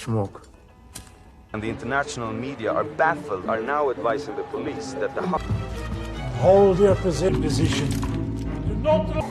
smoke. And the international media are baffled, are now advising the police that the... Hold your position. Do not...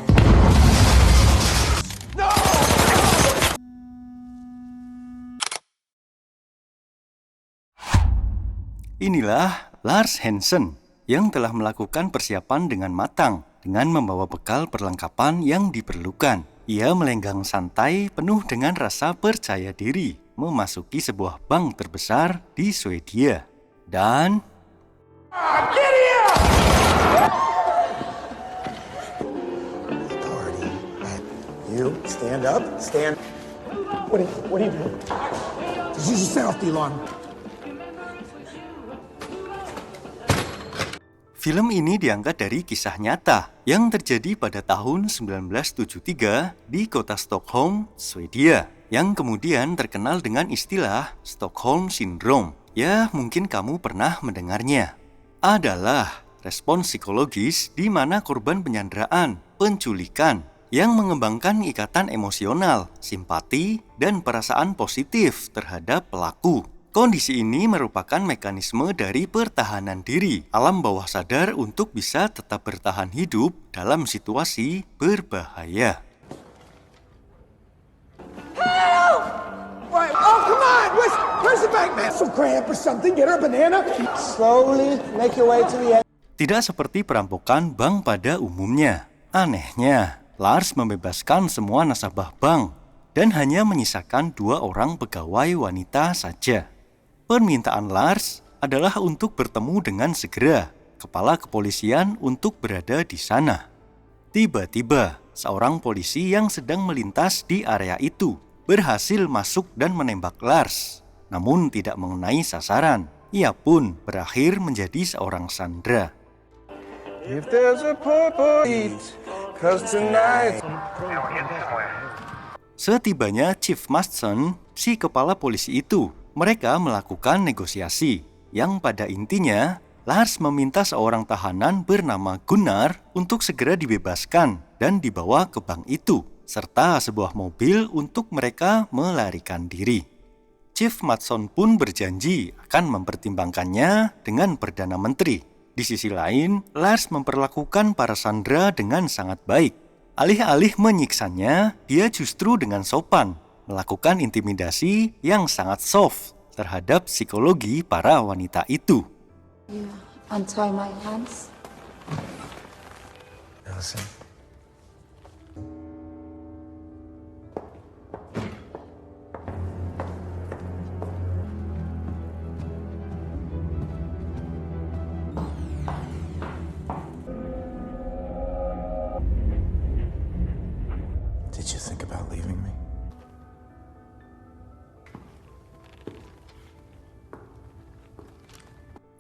Inilah Lars Hansen yang telah melakukan persiapan dengan matang dengan membawa bekal perlengkapan yang diperlukan. Ia melenggang santai penuh dengan rasa percaya diri memasuki sebuah bank terbesar di Swedia. Dan You stand up, stand. What are you doing? Just set off the alarm. film ini diangkat dari kisah nyata yang terjadi pada tahun 1973 di kota Stockholm, Swedia, yang kemudian terkenal dengan istilah Stockholm Syndrome. Ya, mungkin kamu pernah mendengarnya. Adalah respons psikologis di mana korban penyanderaan, penculikan, yang mengembangkan ikatan emosional, simpati, dan perasaan positif terhadap pelaku. Kondisi ini merupakan mekanisme dari pertahanan diri alam bawah sadar untuk bisa tetap bertahan hidup dalam situasi berbahaya. Help! Oh, come on! Where's the bank man? Some cramp or something? Get her a banana? Slowly make your way to the end. Tidak seperti perampokan bank pada umumnya. Anehnya, Lars membebaskan semua nasabah bank dan hanya menyisakan 2 orang pegawai wanita saja. Permintaan Lars adalah untuk bertemu dengan segera kepala kepolisian untuk berada di sana. Tiba-tiba, seorang polisi yang sedang melintas di area itu berhasil masuk dan menembak Lars, namun tidak mengenai sasaran. Ia pun berakhir menjadi seorang sandera. If there's a purpose, 'cause tonight... Setibanya Chief Madsson, si kepala polisi itu, mereka melakukan negosiasi yang pada intinya Lars meminta seorang tahanan bernama Gunnar untuk segera dibebaskan dan dibawa ke bank itu, serta sebuah mobil untuk mereka melarikan diri. Chief Madsson pun berjanji akan mempertimbangkannya dengan Perdana Menteri. Di sisi lain, Lars memperlakukan para sandera dengan sangat baik. Alih-alih menyiksanya, dia justru dengan sopan melakukan intimidasi yang sangat soft terhadap psikologi para wanita itu. You untie my hands. Allison. Did you think about leaving me?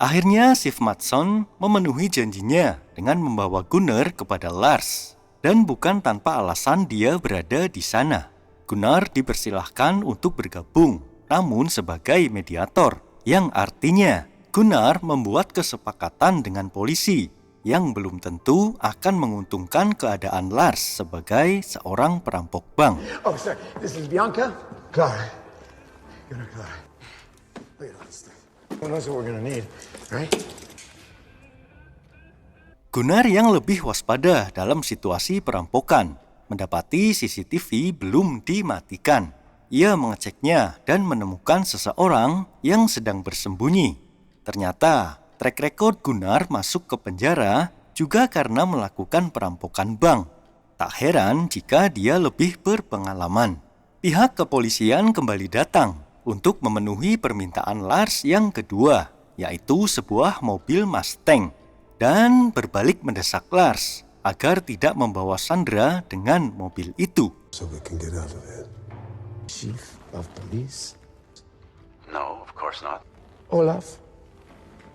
Akhirnya Chief Madsson memenuhi janjinya dengan membawa Gunnar kepada Lars. Dan bukan tanpa alasan dia berada di sana. Gunnar dipersilahkan untuk bergabung, namun sebagai mediator, yang artinya Gunnar membuat kesepakatan dengan polisi yang belum tentu akan menguntungkan keadaan Lars sebagai seorang perampok bank. Oh, sorry. This is Bianca. Clara. Gunnar, Clara. Look at all this stuff. Who knows what we're gonna need, right? Gunnar yang lebih waspada dalam situasi perampokan, mendapati CCTV belum dimatikan. Ia mengeceknya dan menemukan seseorang yang sedang bersembunyi. Ternyata, track record Gunnar masuk ke penjara juga karena melakukan perampokan bank. Tak heran jika dia lebih berpengalaman. Pihak kepolisian kembali datang untuk memenuhi permintaan Lars yang kedua, yaitu sebuah mobil Mustang, dan berbalik mendesak Lars agar tidak membawa sandera dengan mobil itu. So we can get out of it. Chief of Police. No, of course not. Olaf.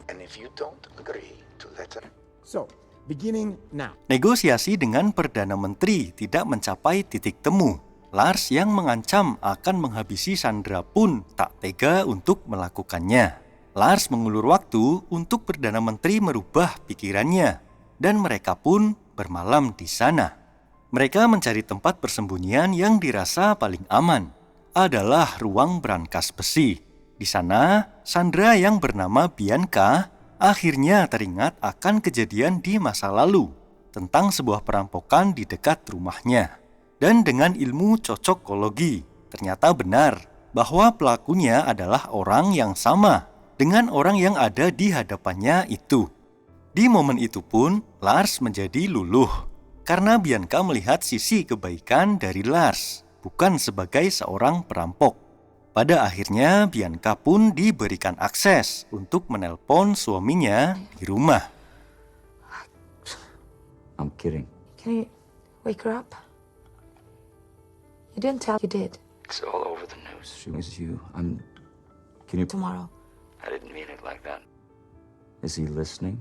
And if you don't agree to let her... So, beginning now. Negosiasi dengan Perdana Menteri tidak mencapai titik temu. Lars yang mengancam akan menghabisi sandera pun tak tega untuk melakukannya. Lars mengulur waktu untuk Perdana Menteri merubah pikirannya, dan mereka pun bermalam di sana. Mereka mencari tempat persembunyian yang dirasa paling aman. adalah ruang brankas besi. Di sana, Sandra yang bernama Bianca akhirnya teringat akan kejadian di masa lalu tentang sebuah perampokan di dekat rumahnya. Dan dengan ilmu cocokologi, ternyata benar bahwa pelakunya adalah orang yang sama dengan orang yang ada di hadapannya itu. Di momen itu pun, Lars menjadi luluh karena Bianca melihat sisi kebaikan dari Lars, bukan sebagai seorang perampok. Pada akhirnya, Bianca pun diberikan akses untuk menelpon suaminya di rumah. I'm kidding. Can you wake her up? You didn't tell you did. It's all over the news. She was you. Can you... Tomorrow. I didn't mean it like that. Is he listening?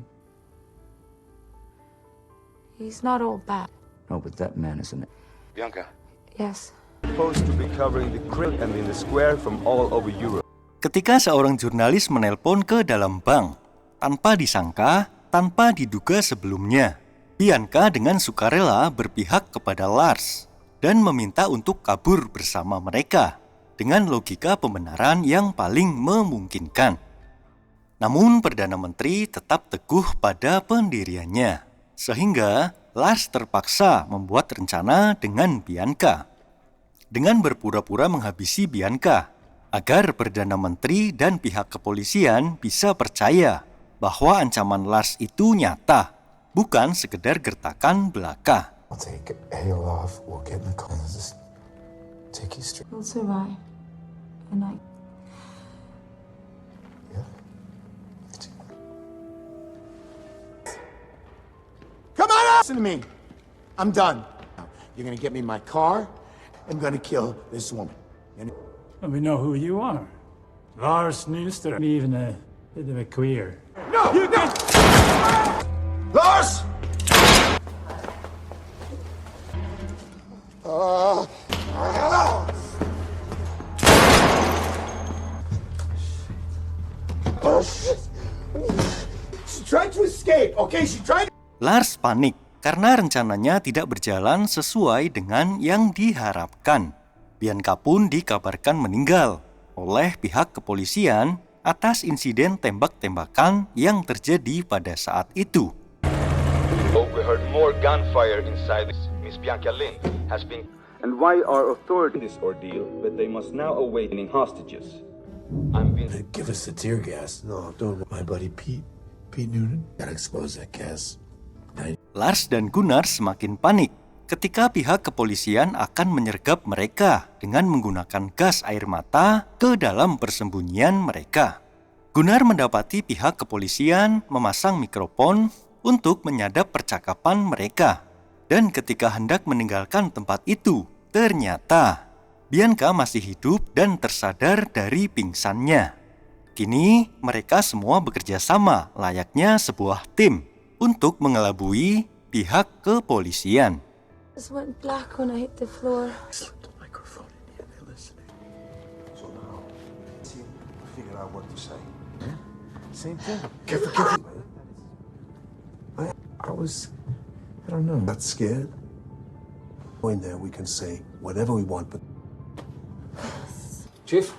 He's not all bad. No, but that man is an... Bianca. Yes. Supposed to be covering the grill and in the square from all over Europe. Ketika seorang jurnalis menelpon ke dalam bank, tanpa disangka, tanpa diduga sebelumnya, Bianca dengan sukarela berpihak kepada Lars dan meminta untuk kabur bersama mereka dengan logika pembenaran yang paling memungkinkan. Namun Perdana Menteri tetap teguh pada pendiriannya, sehingga Lars terpaksa membuat rencana dengan Bianca. Dengan berpura-pura menghabisi Bianca, agar Perdana Menteri dan pihak kepolisian bisa percaya bahwa ancaman Lars itu nyata, bukan sekedar gertakan belaka. I'll take Hale off. We'll get in the car and just take you straight. You'll survive. And I... Yeah. Come on, listen to me. I'm done. You're gonna get me my car. I'm gonna kill this woman. And And we know who you are. Lars Nyster, even a bit of a queer. no, you don't. Lars! Oh, shit. She tried to escape, okay? She tried. Lars panik karena rencananya tidak berjalan sesuai dengan yang diharapkan. Bianca pun dikabarkan meninggal oleh pihak kepolisian atas insiden tembak-tembakan yang terjadi pada saat itu. Oh, we heard more gunfire inside. Miss Bianca Lind has been... And why are authorities this ordeal? But they must now await hostages. I'm being... Give us the tear gas. No, don't. My buddy Pete Noonan. Gotta expose that gas. Lars dan Gunnar semakin panik ketika pihak kepolisian akan menyergap mereka dengan menggunakan gas air mata ke dalam persembunyian mereka. Gunnar mendapati pihak kepolisian memasang mikrofon untuk menyadap percakapan mereka. Dan ketika hendak meninggalkan tempat itu, ternyata Bianca masih hidup dan tersadar dari pingsannya. Kini mereka semua bekerja sama layaknya sebuah tim untuk mengelabui pihak kepolisian. Just went black when I hit the floor. Slip the microphone in here. They're listening. So now, see, figure out what to say. Yeah? Same thing. Careful. I don't know. Not scared. In there, we can say whatever we want, but Chief?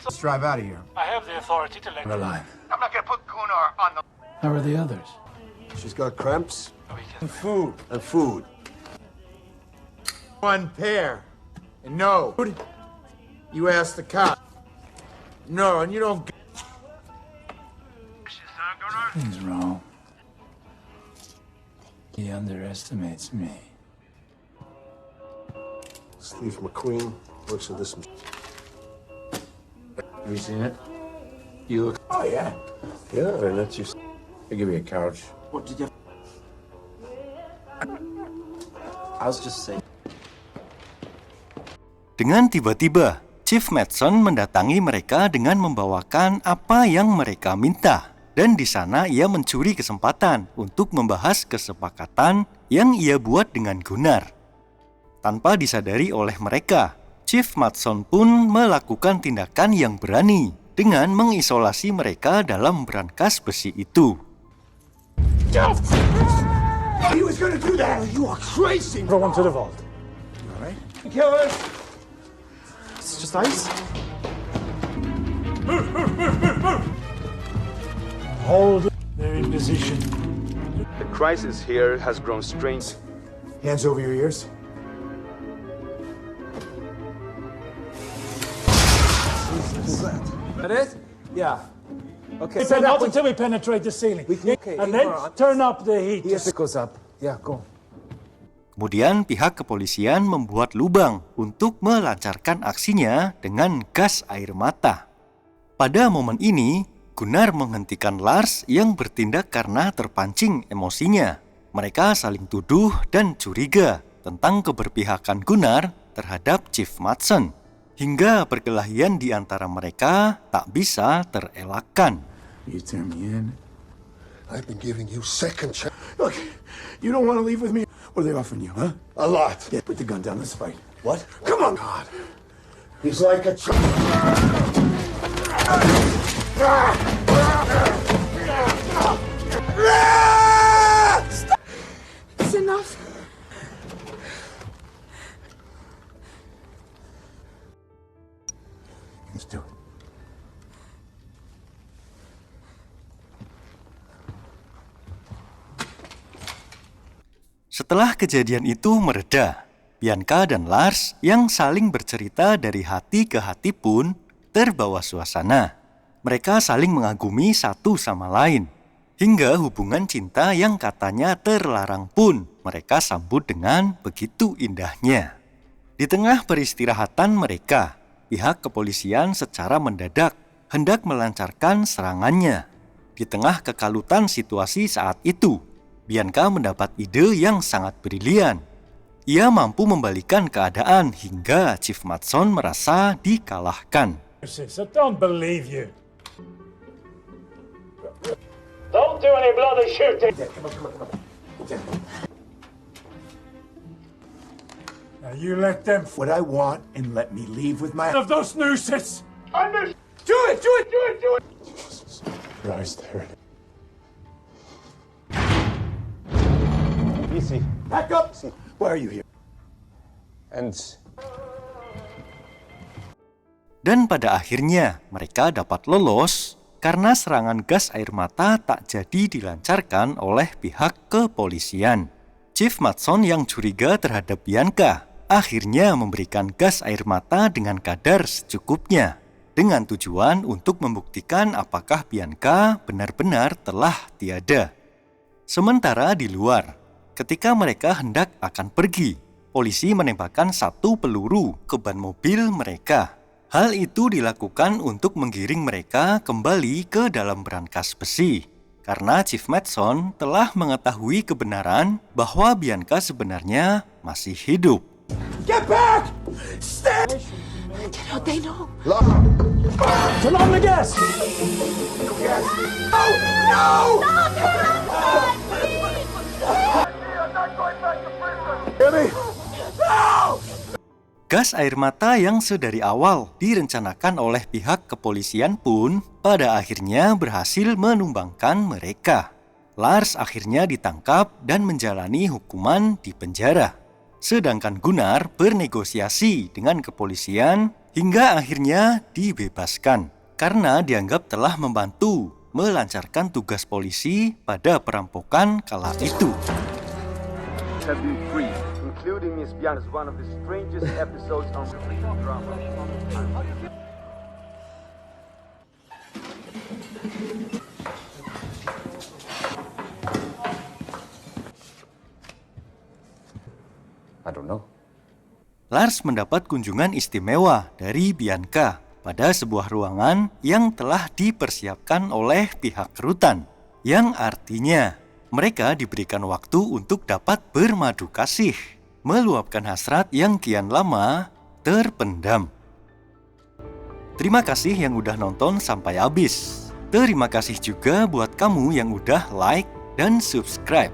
Let's drive out of here. I have the authority to let her alive. I'm not gonna put Gunnar on the... How are the others? She's got cramps. We can... And food. One pair. And no. You ask the cop. No, and you don't... Something's wrong. He underestimates me. Steve McQueen works at this. Have you seen it? You look... Oh yeah, yeah. And that's just. They give me a couch. What did you... I was just saying. Dengan tiba-tiba, Chief Madsen mendatangi mereka dengan membawakan apa yang mereka minta. Dan di sana ia mencuri kesempatan untuk membahas kesepakatan yang ia buat dengan Gunnar. Tanpa disadari oleh mereka, Chief Madsen pun melakukan tindakan yang berani dengan mengisolasi mereka dalam brankas besi itu. He was gonna do that! You are crazy! Throw one to the vault. All right? Killers! It's just ice. Hold. They're in position. The crisis here has grown strange. Hands over your ears. That it? Yeah. Okay. So not until we penetrate the ceiling. Okay, And then turn up the heat. Yes, it goes up. Yeah, go. Kemudian pihak kepolisian membuat lubang untuk melancarkan aksinya dengan gas air mata. Pada momen ini, Gunnar menghentikan Lars yang bertindak karena terpancing emosinya. Mereka saling tuduh dan curiga tentang keberpihakan Gunnar terhadap Chief Madsen. Hingga perkelahian di antara mereka tak bisa terelakkan. You turn me in. I've been giving you second chance. Look, you don't want to leave with me? What are they offering you, huh? A lot. Yeah, put the gun down. Let's fight. What? Come on. God. He's like a child. It's enough. Let's do it. Setelah kejadian itu mereda, Bianca dan Lars yang saling bercerita dari hati ke hati pun terbawa suasana. Mereka saling mengagumi satu sama lain. Hingga hubungan cinta yang katanya terlarang pun mereka sambut dengan begitu indahnya. Di tengah peristirahatan mereka, pihak kepolisian secara mendadak hendak melancarkan serangannya. Di tengah kekalutan situasi saat itu, Bianca mendapat ide yang sangat brilian. Ia mampu membalikan keadaan hingga Chief Madsen merasa dikalahkan. I don't believe you. Don't do any bloody shooting. Now you let them What I want and let me leave with my... of those nooses. Do it! Do it! Do it! Do it! Christ, there. Easy. Back up. Why are you here? And Dan pada akhirnya mereka dapat lolos karena serangan gas air mata tak jadi dilancarkan oleh pihak kepolisian. Chief Madsen yang curiga terhadap Bianca akhirnya memberikan gas air mata dengan kadar secukupnya, dengan tujuan untuk membuktikan apakah Bianca benar-benar telah tiada. Sementara di luar, ketika mereka hendak akan pergi, polisi menembakkan satu peluru ke ban mobil mereka. Hal itu dilakukan untuk menggiring mereka kembali ke dalam berangkas besi, karena Chief Madsen telah mengetahui kebenaran bahwa Bianca sebenarnya masih hidup. Get back! Stay! They know. Turn on the gas. No! No! Jimmy! No! Gas air mata yang sedari awal direncanakan oleh pihak kepolisian pun pada akhirnya berhasil menumbangkan mereka. Lars akhirnya ditangkap dan menjalani hukuman di penjara. Sedangkan Gunnar bernegosiasi dengan kepolisian hingga akhirnya dibebaskan karena dianggap telah membantu melancarkan tugas polisi pada perampokan kala itu. Have been free, including Miss Bianca's one of the strangest episodes on drama. I don't know. Lars mendapat kunjungan istimewa dari Bianca pada sebuah ruangan yang telah dipersiapkan oleh pihak rutan, yang artinya mereka diberikan waktu untuk dapat bermadu kasih, meluapkan hasrat yang kian lama terpendam. Terima kasih yang udah nonton sampai habis. Terima kasih juga buat kamu yang udah like dan subscribe.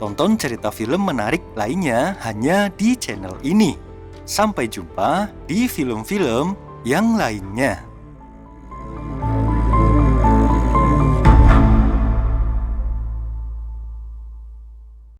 Tonton cerita film menarik lainnya hanya di channel ini. Sampai jumpa di film-film yang lainnya.